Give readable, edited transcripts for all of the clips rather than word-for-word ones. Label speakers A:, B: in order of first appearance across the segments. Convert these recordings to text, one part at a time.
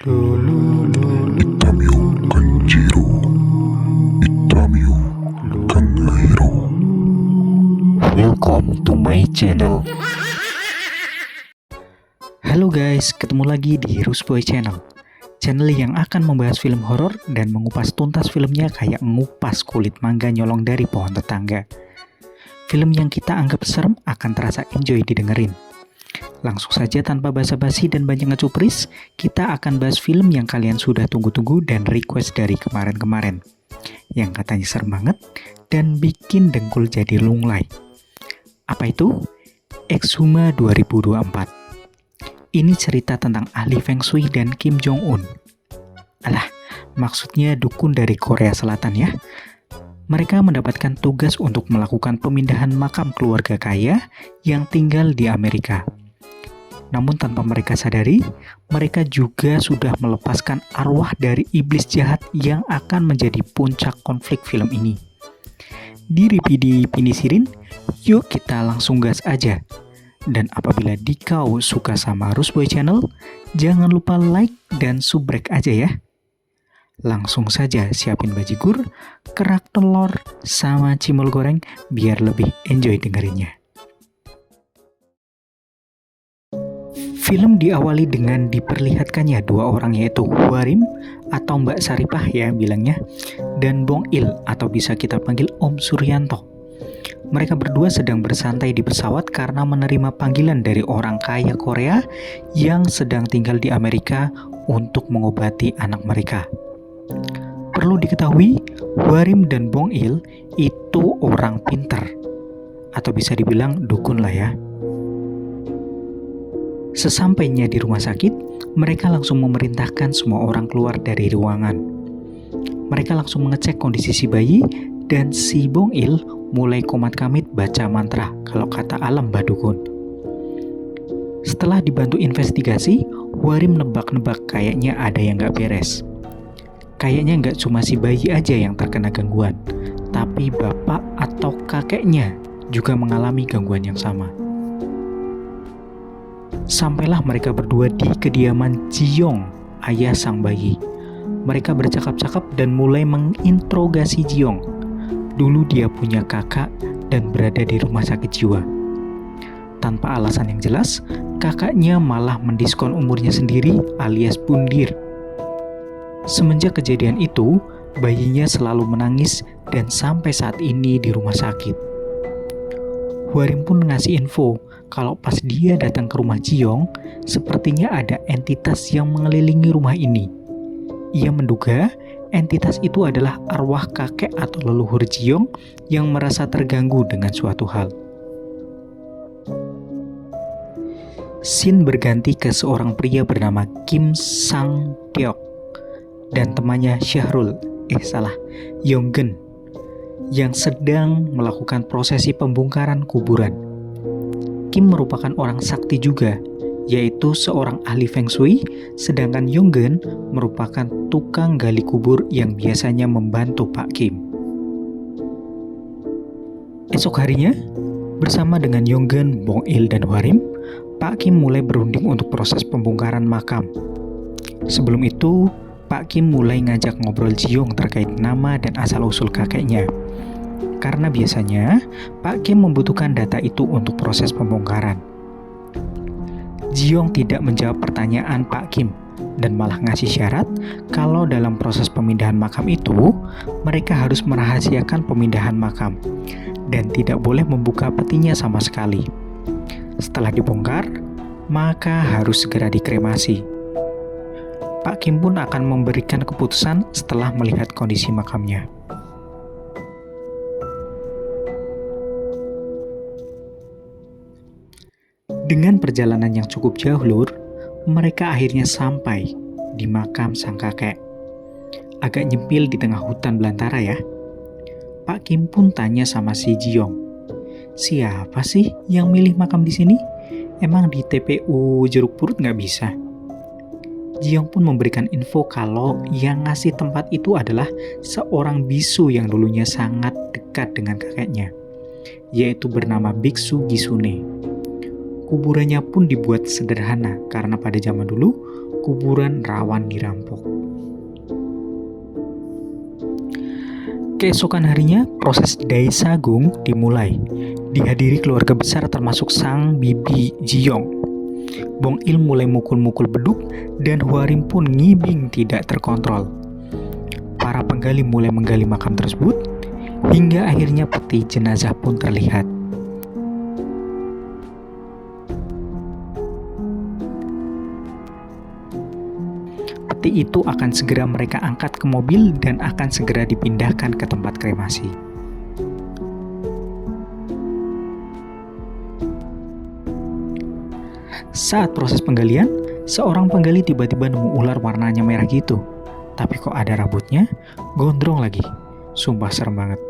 A: Itamyo Kanjiro, Itamyo Kangairo.
B: Welcome to my channel. Halo guys, ketemu lagi di Rusboy Channel. Channel yang akan membahas film horor dan mengupas tuntas filmnya kayak ngupas kulit mangga nyolong dari pohon tetangga. Film yang kita anggap serem akan terasa enjoy didengerin. Langsung saja tanpa basa-basi dan banyak ngecupris, kita akan bahas film yang kalian sudah tunggu-tunggu dan request dari kemarin-kemarin. Yang katanya serem banget dan bikin dengkul jadi lunglai. Apa itu? Exhuma 2024. Ini cerita tentang ahli Feng Shui dan Kim Jong-un. Alah, maksudnya dukun dari Korea Selatan ya. Mereka mendapatkan tugas untuk melakukan pemindahan makam keluarga kaya yang tinggal di Amerika. Namun tanpa mereka sadari, mereka juga sudah melepaskan arwah dari iblis jahat yang akan menjadi puncak konflik film ini. Daripada pinisirin, yuk kita langsung gas aja. Dan apabila kau suka sama Rusboy Channel, jangan lupa like dan subrek aja ya. Langsung saja siapin bajigur, kerak telur, sama cimol goreng biar lebih enjoy dengerinnya. Film diawali dengan diperlihatkannya dua orang yaitu Hwarim atau Mbak Saripah ya bilangnya, dan Bong Il atau bisa kita panggil Om Suryanto. Mereka berdua sedang bersantai di pesawat karena menerima panggilan dari orang kaya Korea yang sedang tinggal di Amerika untuk mengobati anak mereka. Perlu diketahui, Hwarim dan Bong Il itu orang pinter, atau bisa dibilang dukun lah ya. Sesampainya di rumah sakit, mereka langsung memerintahkan semua orang keluar dari ruangan. Mereka langsung mengecek kondisi si bayi dan si Bong Il mulai komat-kamit baca mantra kalau kata alam badukun. Setelah dibantu investigasi, Hwarim nebak-nebak kayaknya ada yang gak beres. Kayaknya gak cuma si bayi aja yang terkena gangguan, tapi bapak atau kakeknya juga mengalami gangguan yang sama. Sampailah mereka berdua di kediaman Jiyong, ayah sang bayi. Mereka bercakap-cakap dan mulai menginterogasi Jiyong. Dulu dia punya kakak dan berada di rumah sakit jiwa. Tanpa alasan yang jelas, kakaknya malah mendiskon umurnya sendiri alias bundir. Semenjak kejadian itu, bayinya selalu menangis dan sampai saat ini di rumah sakit. Hwarim pun ngasih info kalau pas dia datang ke rumah Jiyong, sepertinya ada entitas yang mengelilingi rumah ini. Ia menduga entitas itu adalah arwah kakek atau leluhur Jiyong yang merasa terganggu dengan suatu hal. Scene berganti ke seorang pria bernama Kim Sang-deok dan temannya Yonggen, yang sedang melakukan prosesi pembongkaran kuburan. Kim merupakan orang sakti juga, yaitu seorang ahli Feng Shui, sedangkan Yonggen merupakan tukang gali kubur yang biasanya membantu Pak Kim. Esok harinya, bersama dengan Yonggen, Bong Il, dan Hwarim, Pak Kim mulai berunding untuk proses pembongkaran makam. Sebelum itu, Pak Kim mulai ngajak ngobrol Jiyong terkait nama dan asal-usul kakeknya. Karena biasanya, Pak Kim membutuhkan data itu untuk proses pembongkaran. Jiyong tidak menjawab pertanyaan Pak Kim dan malah ngasih syarat kalau dalam proses pemindahan makam itu, mereka harus merahasiakan pemindahan makam dan tidak boleh membuka petinya sama sekali. Setelah dibongkar, maka harus segera dikremasi. Pak Kim pun akan memberikan keputusan setelah melihat kondisi makamnya. Dengan perjalanan yang cukup jauh lur, mereka akhirnya sampai di makam sang kakek. Agak nyempil di tengah hutan belantara ya. Pak Kim pun tanya sama si Jiyong, siapa sih yang milih makam di sini? Emang di TPU Jeruk Purut nggak bisa? Jiyong pun memberikan info kalau yang ngasih tempat itu adalah seorang bisu yang dulunya sangat dekat dengan kakeknya, yaitu bernama Biksu Gisune. Kuburannya pun dibuat sederhana karena pada zaman dulu kuburan rawan dirampok. Keesokan harinya, proses Dai Sagung dimulai. Dihadiri keluarga besar termasuk sang bibi Jiong. Bong Il mulai mukul-mukul beduk dan Hwarim pun ngibing tidak terkontrol. Para penggali mulai menggali makam tersebut hingga akhirnya peti jenazah pun terlihat. Peti itu akan segera mereka angkat ke mobil dan akan segera dipindahkan ke tempat kremasi. Saat proses penggalian, seorang penggali tiba-tiba nemu ular warnanya merah gitu. Tapi kok ada rambutnya? Gondrong lagi. Sumpah serem banget.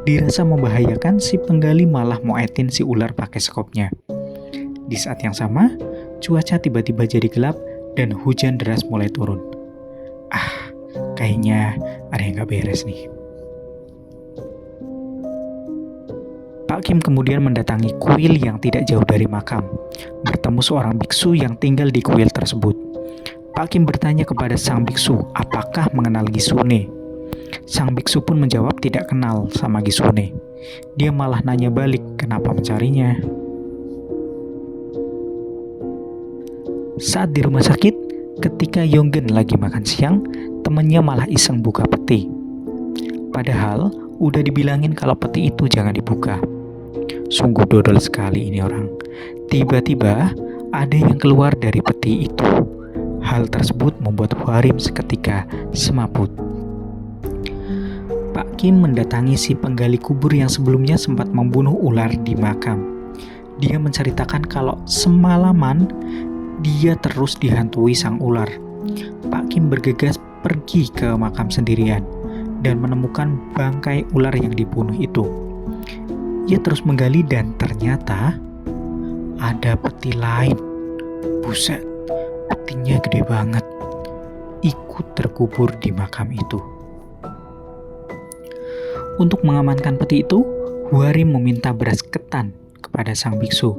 B: Dirasa membahayakan, si penggali malah moetin si ular pakai skopnya. Di saat yang sama, cuaca tiba-tiba jadi gelap dan hujan deras mulai turun. Kayaknya ada yang gak beres nih. Pak Kim kemudian mendatangi kuil yang tidak jauh dari makam, bertemu seorang biksu yang tinggal di kuil tersebut. Pak Kim bertanya kepada sang biksu apakah mengenal Gisune. Sang biksu pun menjawab tidak kenal sama Gisune. Dia malah nanya balik kenapa mencarinya. Saat di rumah sakit, ketika Yonggen lagi makan siang, temennya malah iseng buka peti. Padahal udah dibilangin kalau peti itu jangan dibuka. Sungguh dodol sekali ini orang. Tiba-tiba ada yang keluar dari peti itu. Hal tersebut membuat Hwarim seketika semaput. Pak Kim mendatangi si penggali kubur yang sebelumnya sempat membunuh ular di makam. Dia menceritakan kalau semalaman dia terus dihantui sang ular. Pak Kim bergegas pergi ke makam sendirian dan menemukan bangkai ular yang dibunuh itu. Ia terus menggali dan ternyata ada peti lain. Buset, petinya gede banget. Ikut terkubur di makam itu. Untuk mengamankan peti itu, Hwarim meminta beras ketan kepada sang biksu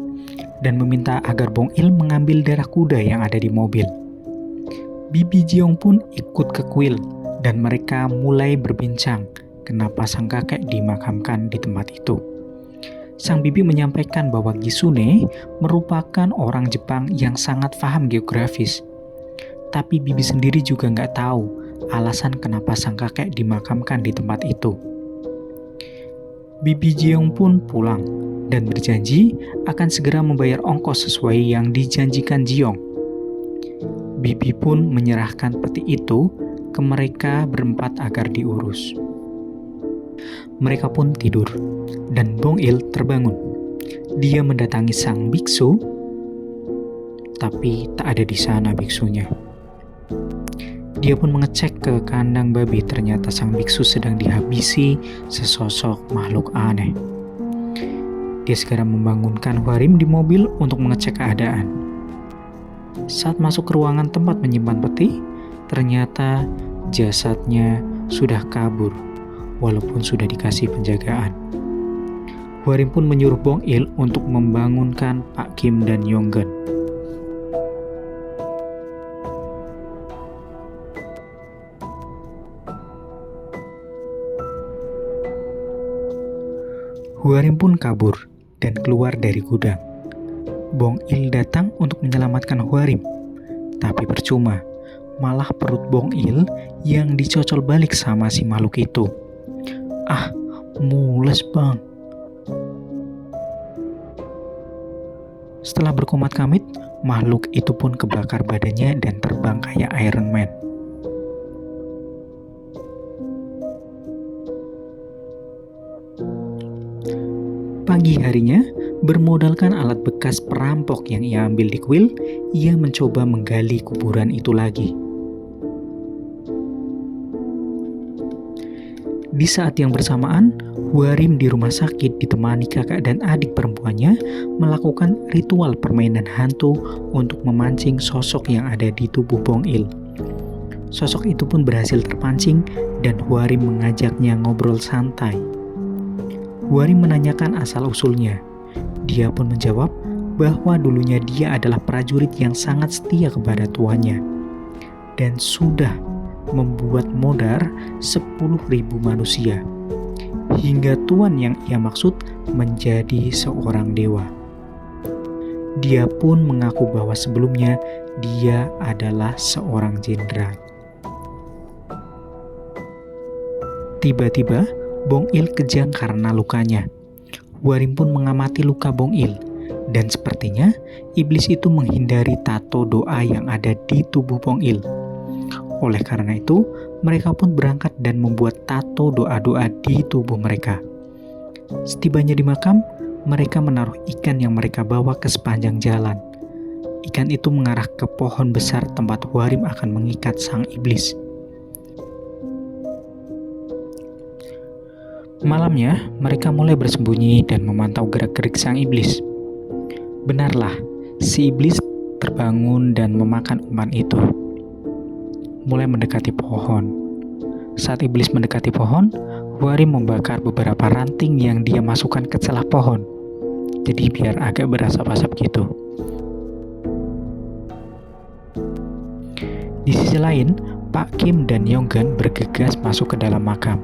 B: dan meminta agar Bong Il mengambil darah kuda yang ada di mobil. Bibi Jiong pun ikut ke kuil dan mereka mulai berbincang kenapa sang kakek dimakamkan di tempat itu. Sang bibi menyampaikan bahwa Gisune merupakan orang Jepang yang sangat paham geografis. Tapi bibi sendiri juga nggak tahu alasan kenapa sang kakek dimakamkan di tempat itu. Bibi Jiong pun pulang dan berjanji akan segera membayar ongkos sesuai yang dijanjikan Jiong. Bibi pun menyerahkan peti itu ke mereka berempat agar diurus. Mereka pun tidur, dan Bong Il terbangun. Dia mendatangi sang biksu, tapi tak ada di sana biksunya. Dia pun mengecek ke kandang babi, ternyata sang biksu sedang dihabisi sesosok makhluk aneh. Dia segera membangunkan Hwarim di mobil untuk mengecek keadaan. Saat masuk ke ruangan tempat menyimpan peti, ternyata jasadnya sudah kabur, walaupun sudah dikasih penjagaan. Hwarim pun menyuruh Bong Il untuk membangunkan Pak Kim dan Yonggen. Hwarim pun kabur dan keluar dari gudang. Bong Il datang untuk menyelamatkan Hwarim, tapi percuma, malah perut Bong Il yang dicocol balik sama si makhluk itu. Mules bang. Setelah berkomat-kamit, makhluk itu pun kebakar badannya dan terbang kayak Iron Man. Pagi harinya, bermodalkan alat bekas perampok yang ia ambil di kuil, ia mencoba menggali kuburan itu lagi. Di saat yang bersamaan, Hwarim di rumah sakit ditemani kakak dan adik perempuannya melakukan ritual permainan hantu untuk memancing sosok yang ada di tubuh Bong Il. Sosok itu pun berhasil terpancing dan Hwarim mengajaknya ngobrol santai. Hwarim menanyakan asal-usulnya. Dia pun menjawab bahwa dulunya dia adalah prajurit yang sangat setia kepada tuannya. dan sudah membuat modar 10.000 manusia, hingga tuan yang ia maksud menjadi seorang dewa. Dia pun mengaku bahwa sebelumnya dia adalah seorang jenderal. Tiba-tiba, Bong Il kejang karena lukanya. Hwarim pun mengamati luka Bong Il, dan sepertinya iblis itu menghindari tato doa yang ada di tubuh Bong Il. Oleh karena itu, mereka pun berangkat dan membuat tato doa-doa di tubuh mereka. Setibanya di makam, mereka menaruh ikan yang mereka bawa ke sepanjang jalan. Ikan itu mengarah ke pohon besar tempat Hwarim akan mengikat sang iblis. Malamnya, mereka mulai bersembunyi dan memantau gerak-gerik sang iblis. Benarlah, si iblis terbangun dan memakan umpan itu. Mulai mendekati pohon. Saat iblis mendekati pohon, Hwarim membakar beberapa ranting yang dia masukkan ke celah pohon. Jadi biar agak berasap-asap gitu. Di sisi lain, Pak Kim dan Yonggan bergegas masuk ke dalam makam.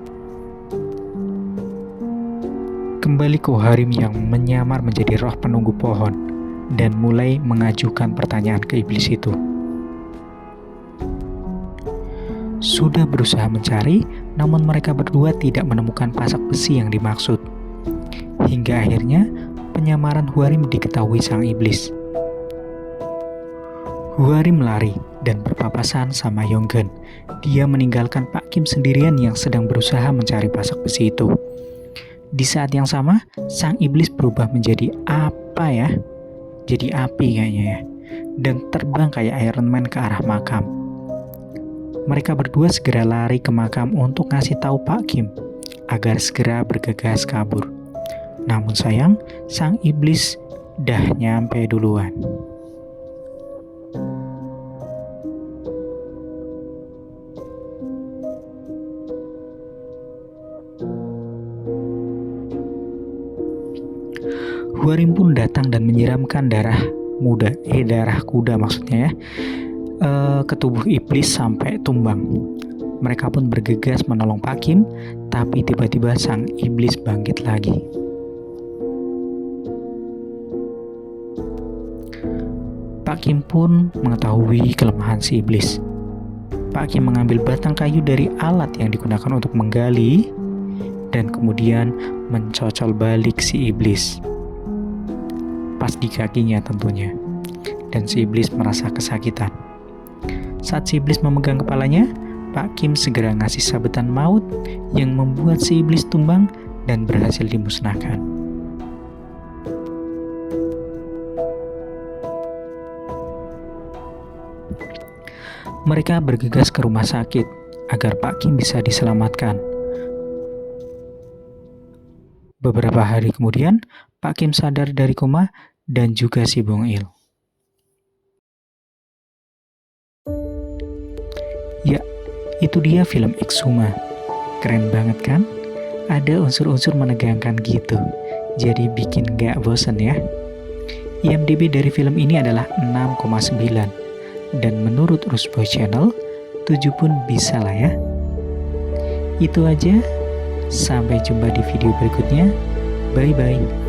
B: Kembali ke Hwarim yang menyamar menjadi roh penunggu pohon dan mulai mengajukan pertanyaan ke iblis itu. Sudah berusaha mencari, namun mereka berdua tidak menemukan pasak besi yang dimaksud. Hingga akhirnya, penyamaran Hwarim diketahui sang iblis. Hwarim lari dan berpapasan sama Yonggan. Dia meninggalkan Pak Kim sendirian yang sedang berusaha mencari pasak besi itu. Di saat yang sama, sang iblis berubah menjadi apa ya? Jadi api kayaknya ya. Dan terbang kayak Iron Man ke arah makam. Mereka berdua segera lari ke makam untuk ngasih tahu Pak Kim agar segera bergegas kabur. Namun sayang, sang iblis dah nyampe duluan. Hwarim pun datang dan menyiramkan darah kuda maksudnya ya, ke tubuh iblis sampai tumbang. Mereka pun bergegas menolong Pak Kim, tapi tiba-tiba sang iblis bangkit lagi. Pak Kim pun mengetahui kelemahan si iblis. Pak Kim mengambil batang kayu dari alat yang digunakan untuk menggali dan kemudian mencocol balik si iblis. Pas di kakinya tentunya. Dan si iblis merasa kesakitan. Saat si iblis memegang kepalanya, Pak Kim segera ngasih sabetan maut yang membuat si iblis tumbang dan berhasil dimusnahkan. Mereka bergegas ke rumah sakit agar Pak Kim bisa diselamatkan. Beberapa hari kemudian, Pak Kim sadar dari koma dan juga si Bong Il. Ya, itu dia film Exhuma. Keren banget kan? Ada unsur-unsur menegangkan gitu. Jadi bikin gak bosen ya. IMDb dari film ini adalah 6,9. Dan menurut Rusboy Channel, 7 pun bisa lah ya. Itu aja. Sampai jumpa di video berikutnya. Bye-bye.